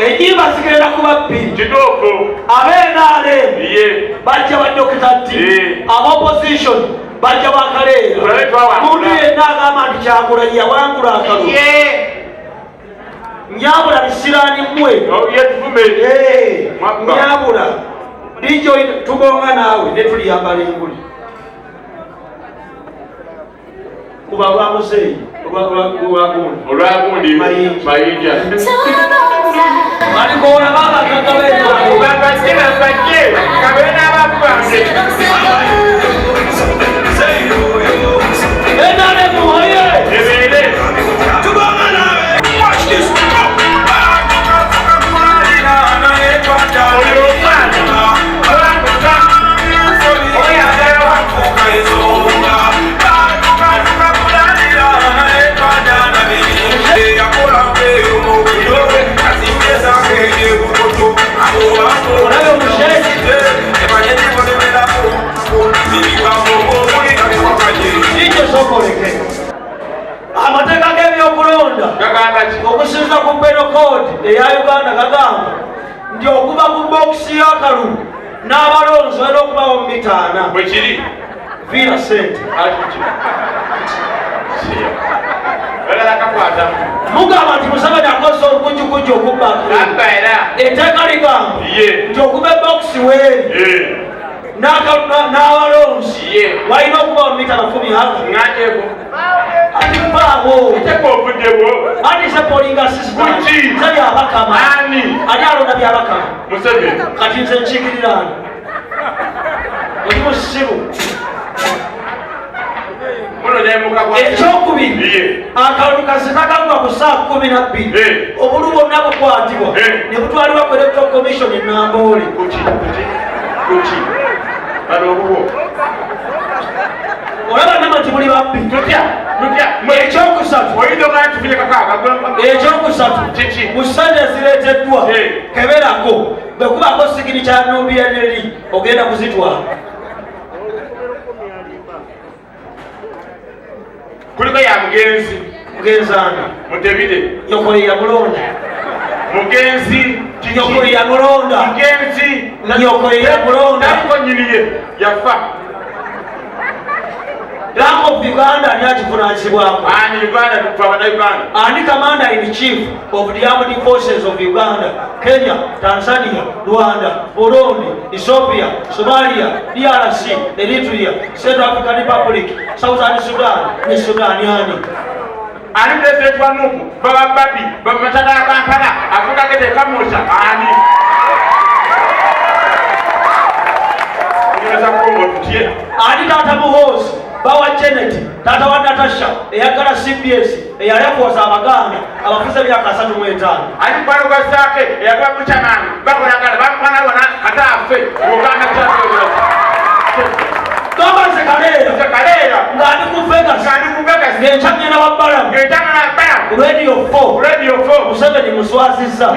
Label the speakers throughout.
Speaker 1: enyimba zigenda kuba bbiri
Speaker 2: kituufu
Speaker 1: abenaale
Speaker 2: ye
Speaker 1: bajja ba Dr.T abopposition bajja bakaleera muntu yenna agamba nti Kyagulanyi yawangula akalulu nyabula bisiraani mmwe nyabula lijo tugonga naawe ne tuliyambala enguli kuba lwamuzeeyi
Speaker 2: olwagundi mayinja
Speaker 1: alikola
Speaker 2: babakagabebajje kabena abakubange
Speaker 1: enale muhoye
Speaker 2: ebeere
Speaker 1: amateeka g'ebyokulonda okusinza ku penal code eya Uganda gagamba nti okuva ku bokisi y'akalulu n'abalonzi olina okubawo mu mita 4
Speaker 2: bwekiri
Speaker 1: viira sente mugamba nti Museveni akozesa olukujjukujju okubba etteeka ligamba nti okuva ebokisi weeri n'abalonzi walina okuba mu mita 100 ati mpaawo ati se polinga system ze byabakama ani alonda byabakama kati nze nkiikirirana oli musiru ekyokubiri akalulu kazitakagwa ku saa 12 obulu bwonna bukwatibwa ne butwalibwa ku electoral commission enamboole olaba nama nti muli babbi ekyokusatu mu ssente ezireeteddwa keberako bwe kubako sigiri kya nubiyaneri ogenda kuzitwala
Speaker 2: kuliko ya mugenzi
Speaker 1: mugenzanga
Speaker 2: mutebire
Speaker 1: nyokole yamulonda
Speaker 2: mugenzi
Speaker 1: nyokole yamulonda
Speaker 2: mugenzi
Speaker 1: nyokole yamulonda
Speaker 2: ariko nyiniye yafa
Speaker 1: Bank of Uganda ani akivunaanyizibwako
Speaker 2: ani Uganda tukubana Uganda
Speaker 1: ani commander in chief of the armed forces of Uganda, Kenya, Tanzania, Rwanda, Burundi, Ethiopia, Somalia, DRC, Eritrea, Central African Republic, Southern Sudan ne Sudan yani
Speaker 2: ani president wa Nuku baba babi baba mataka ya Kampala Afrika kete kamusa ani unaweza kuomba tutie
Speaker 1: ani tata muhozi bawa Janet tata wa Natasha eyagala CBS eyalekoza abaganda abafuze byaka 35
Speaker 2: ani baruga zake eyagala kuchamani bakolagala bamwana wana katafe Uganda chake
Speaker 1: Kama sekalera ngani kuveka ngechamye na wabala Radio 4 Museveni muswaziza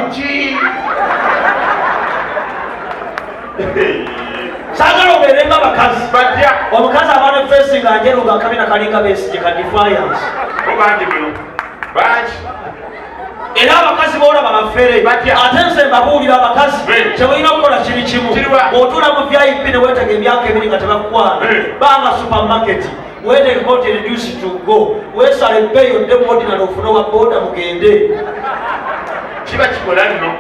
Speaker 1: sagalo berenga bakazi
Speaker 2: batya
Speaker 1: omukazi abane facing anjero nga kabina kalinga besi ka defiance
Speaker 2: obandi bino baji
Speaker 1: era abakazi boona babafere atense mbabuulira abakazi kyewolina okukola kiri kimu otula mu VIP ne weetega emyaka ebiri nga tebakukwana banga supermarket weetegeko ti reduce to go weesala ebbeeyi odde mu ordinary ofune wa boda mugende
Speaker 2: kiba kikola nno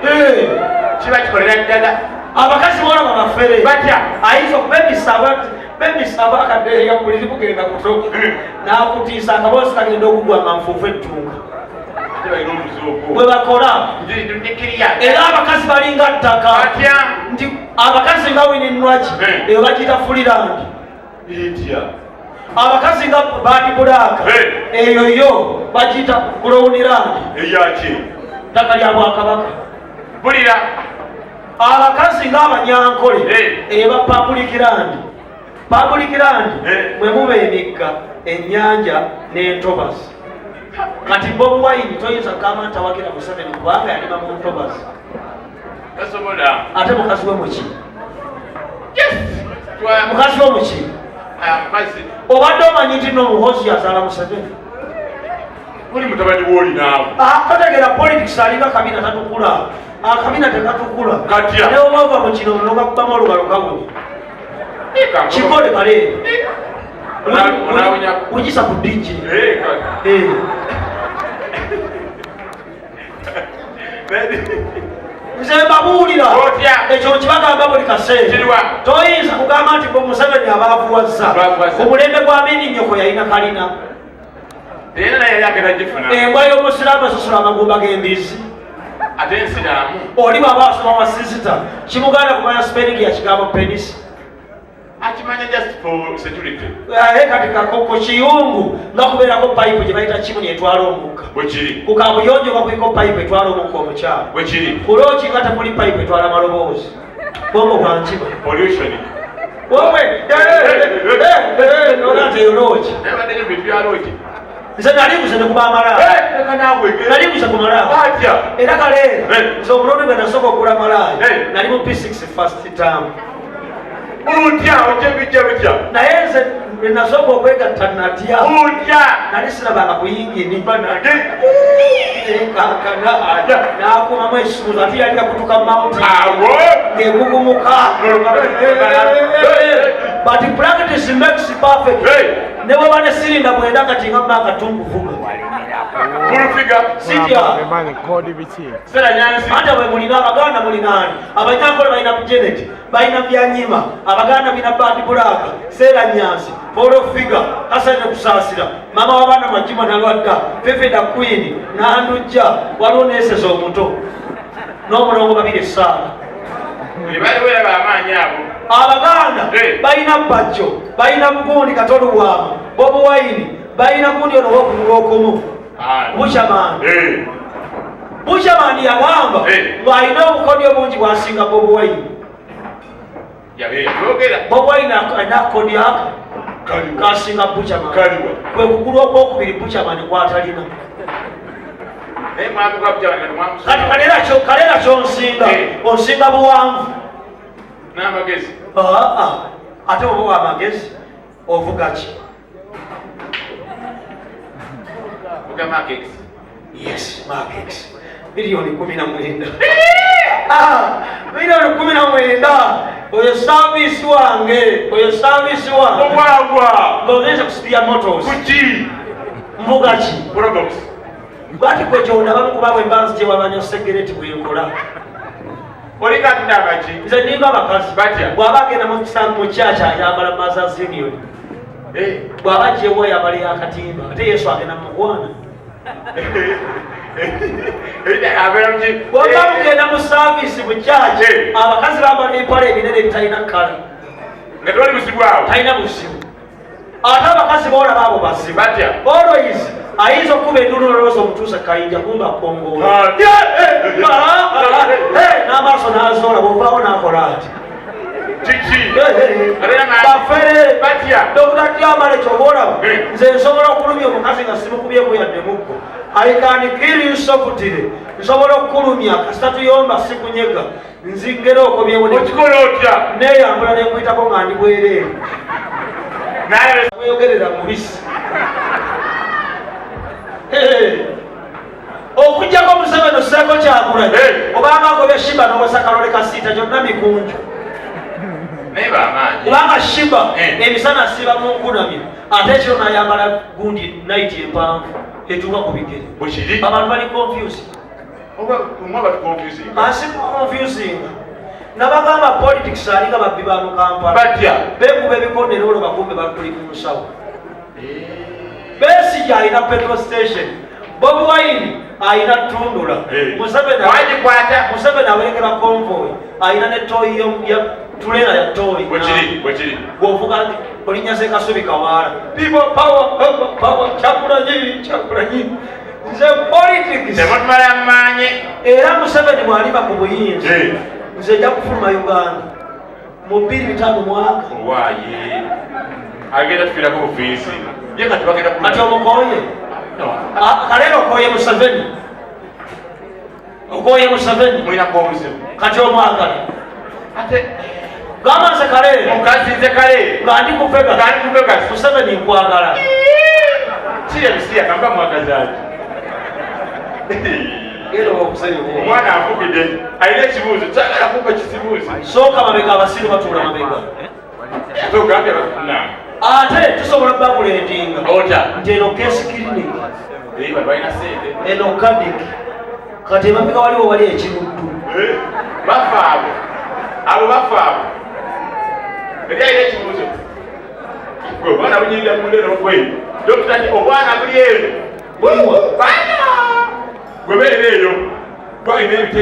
Speaker 2: kiba kikolera ddala
Speaker 1: abakazi boona babafere
Speaker 2: batya
Speaker 1: ayinza okubemisa abakadde yamuliri bugenda kutoka n'akutiisa akaboozi kagenda okugwa manfuufu ettunga bwe bakola era abakazi balinga ttaka nti abakazi nga wininwaki eyo bagiyita fulirandi abakazi nga badi bulaka eyo yo bagiyita bulowunirandi
Speaker 2: eyaki
Speaker 1: ttaka lya bwakabaka
Speaker 2: bulira
Speaker 1: abakazi nga abanyankole eyo bapabulikirandi mwe muba emigga ennyanja n'entobazi kati Bob Wine toyinza kama ntawagira Museveni kubanga yalima mu ntobazi
Speaker 2: Tasobola
Speaker 1: ate mukazi we muki mukazi we muki obadde omanyi nti n'omuhozi yazaala Museveni
Speaker 2: oli mutabani w'oli naawe
Speaker 1: totegera politics alinga kabina tatukula akabina tekatukula
Speaker 2: Katya.
Speaker 1: ne obava mu kino noka kubamu olugalo kabuli kikole kale ujisa ku DJ nze mbabuulira ekyo kibagamba buli kaseera toyinza kugamba nti Museveni abaavuwazza omulembe gwa Amini nnyoko yalina kalina embwa y'omusiraamu esasula amagumba g'embizi oli bw'aba asoma wa sisita kimuganda kumanya spelling ya kigambo penisi
Speaker 2: akimanya just for security
Speaker 1: kati ku kiyungu nga kubeerako payipu gye bayita kimu netwala omukka
Speaker 2: bwekiri
Speaker 1: ku kabuyonjo nga kuliko payipu etwala omukka omukyalo
Speaker 2: bwekiri
Speaker 1: ku looki nga tekuli payipu etwala amaloboozi bongo bwankiba
Speaker 2: pollution
Speaker 1: wowe nolante eyo looki
Speaker 2: nebaddeyo bipya looki
Speaker 1: nze nali buze ne kuba amalaayi nali buze ku malaayi era kaleera nze omulundi gwe nasooka okugula malaayi nali mu P6 first term
Speaker 2: utya otebijja bijja
Speaker 1: naye nze nasooka okwegatta natya
Speaker 2: utya
Speaker 1: nali sirabanga kuyingini
Speaker 2: banage
Speaker 1: kankana nakumamu essuuzo ate yali yakutuka mountain
Speaker 2: awo
Speaker 1: ng'egugumuka but practice makes perfect ne bweba ne sirinda bwenda kati nga mba akatunguvuga
Speaker 2: fulufiga
Speaker 1: sitya
Speaker 2: sera nyansi
Speaker 1: ate bwe mulina abaganda mulinaani abanyankole balina Janet balina byanyima abaganda bina bad bulaka seera nyansi polo figa kasane kusaasira mama w'abaana majima nalwadda fefeda queen nandujja waliwo neeseza omuto n'omulongo babiri essaala
Speaker 2: baliwera bamaanyi abo
Speaker 1: abaganda balina bajjo balina gundi katolubwama bobu wayini balina gundi ono wokugula okumu Bushamani yagamba ng'alina obukodyo bungi bwasinga bobu wayini bobu wayini alina kodi aka kasinga Bushamani kwe kugula okwokubiri Bushamani kwatalina kati kalera kyonsinga onsinga buwanvu
Speaker 2: n'amagezi
Speaker 1: ate oba wa amagezi ovuga ki yes markex milioni 19 milioni 19 oyo service wange
Speaker 2: obwagwa
Speaker 1: ng'ogenze kusidia motos
Speaker 2: kuki
Speaker 1: mvuga ki
Speaker 2: products
Speaker 1: bwati kwe kyondaba mukuba bwe mbanzi gye wabanya segereti bwenkola
Speaker 2: olikatindagaki
Speaker 1: nze ninga abakazi
Speaker 2: batya
Speaker 1: bw'aba agenda mu kyakya ayambala Mothers Union bw'aba gyewo ayambala yakatimba ate Yesu agenda mu mugwana bw'oba mugenda mu saavisi mu kyakya abakazi bambala empala ebinene ebitalina kkala
Speaker 2: nga tewali buzibu awo
Speaker 1: talina buzibu ate abakazi boolaba abo bazibu
Speaker 2: batya
Speaker 1: always ayinza okuba endulu olowooza omutuusa kayinja kumba kongola n'amaaso n'azoola bw'ovaawo n'akola ati bafere Dr.T amala ekyoba olaba nze nsobola okulumya omukazi nga simukubyeko yadde mukko aikanigiri nsokutire nsobola okukulumya kasita tuyomba sikunyega nzingera okobyewo
Speaker 2: okikola otya
Speaker 1: neeyambula nenkuyitako nga ndi bwereere weyogerera mubisi okujjako Museveni osseeko Kyagulanyi obanga agobye Shiba n'owosa Kalole Kasiita gyonna mikunju kubanga Shiba emisana asiba mu nkunamyo ate ekiro n'ayambala gundi naiti empanvu etuuka ku bigere abantu bali confusing asi confusing nabagamba politics alinga babbi ba mu Kampala bekuba ebikondero olwo bakumbe bakuli mu nsawo Besigye alina petrol station Bobi Wine alina Tundula Museveni awerekera convoy alina ne toyi ya tulera ya toyi bw'ovuga nti olinnyase Kasubi Kawaala people power Kyagulanyi nze politics era Museveni bw'aliba ku buyinza nze nja kufuluma Uganda mu 2005
Speaker 2: agenda tufirako bufiisi
Speaker 1: kati omukoye kaleero okoye Museveni kati omwagala gamba nze kaleero nga ndi kupega Museveni nkwagala Gero okusanyuka.
Speaker 2: Omwana afugidde alina ekibuuzo kyagala kumpa kizibuuzi.
Speaker 1: Sooka mabega abasiru batuula mabega.
Speaker 2: Ate ogambye batunanga.
Speaker 1: Ate tusobola bakuleetinga.
Speaker 2: Ota.
Speaker 1: Nti eno keesi clinic.
Speaker 2: Bano balina sente.
Speaker 1: Eno kadik. Kati emabega waliwo wali ekiruddu.
Speaker 2: Bafa abo bafa abo. Eri alina ekibuuzo. Gwe obwana bunyirira mu ndero gwe. Dr.T obwana buli eno. Bana! Gwe beera eyo. Twalina ebite